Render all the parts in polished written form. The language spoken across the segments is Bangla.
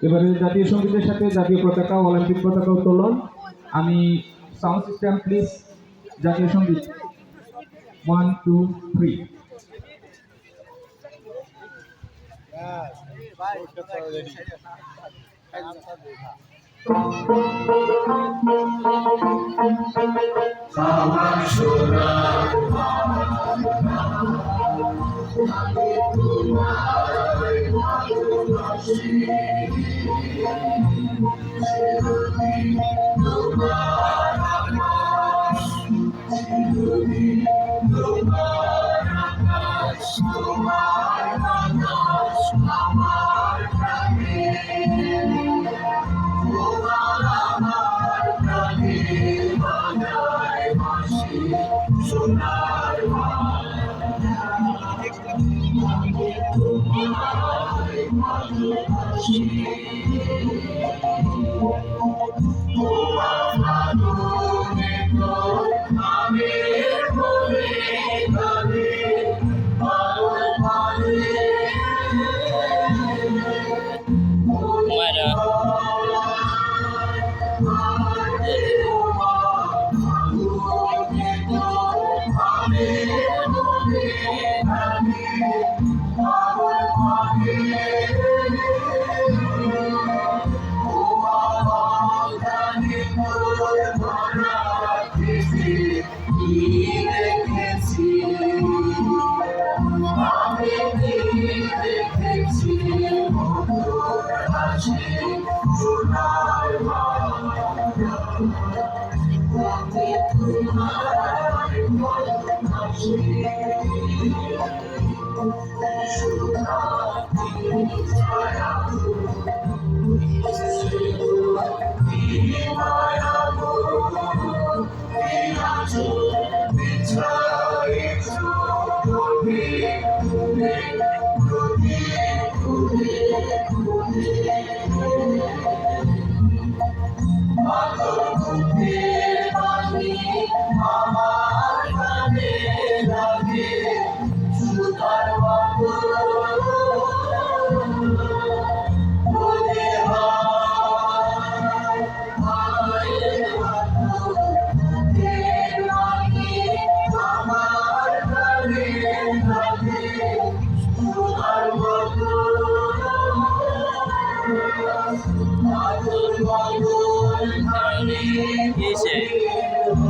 এবারে জাতীয় সঙ্গীতের সাথে জাতীয় পতাকা অলিম্পিক পতাকা উত্তোলন। আমি সাউন্ড সিস্টেম প্লিজ, জাতীয় সঙ্গীত 1 2 3।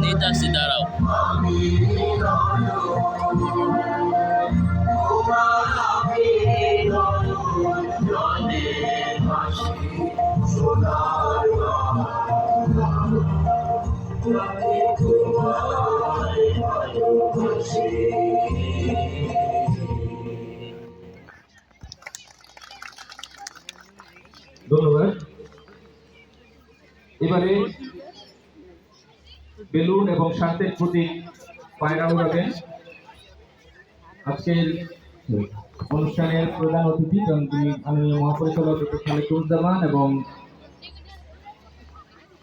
নেতা আসছে, দাঁড়াও। ধন্যবাদ। এবারে বেলুন এবং শান্তির প্রতীক পায়রা উড়াবেন আজকের অনুষ্ঠানের প্রধান অতিথি মাননীয় মহাপরিচালক ডক্টর খালেকুজ্জামান এবং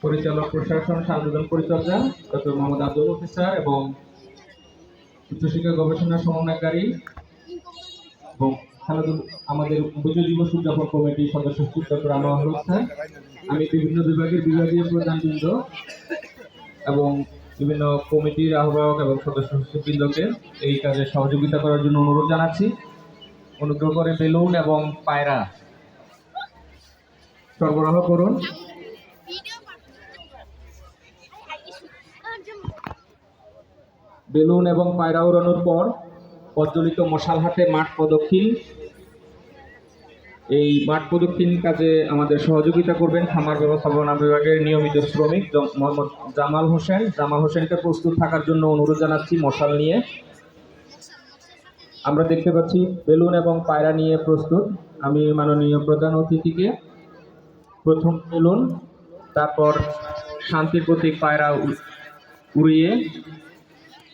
পরিচালক প্রশাসন সাংগঠনিক পরিচর্যা ডক্টর মোহাম্মদ আব্দুল লতিফ স্যার এবং উচ্চশিক্ষা গবেষণা সমন্বয়কারী এবং আমাদের উপজেলা যুব উদযাপন কমিটির সদস্য ডক্টর আনোয়ার স্যার। আমি বিভিন্ন বিভাগের বিভাগীয় প্রধানবৃন্দ এবং বিভিন্ন কমিটির আহ্বায়ক এবং সদস্য সচিববৃন্দকে এই কাজে সহযোগিতা করার জন্য অনুরোধ জানাচ্ছি। অনুগ্রহ করে বেলুন এবং পায়রা সরবরাহ করুন। বেলুন এবং পায়রা উড়ানোর পর প্রজ্বলিত মশাল হাতে মাঠ প্রদক্ষিণ। এই মাঠ প্রদক্ষিণ কাজে আমাদের সহযোগিতা করবেন খামার ব্যবস্থাপনা বিভাগের নিয়মিত শ্রমিক মোহাম্মদ জামাল হোসেনকে প্রস্তুত থাকার জন্য অনুরোধ জানাচ্ছি মশাল নিয়ে। আমরা দেখতে পাচ্ছি বেলুন এবং পায়রা নিয়ে প্রস্তুত। আমি মাননীয় প্রধান অতিথিকে প্রথম বেলুন, তারপর শান্তির প্রতীক পায়রা উড়িয়ে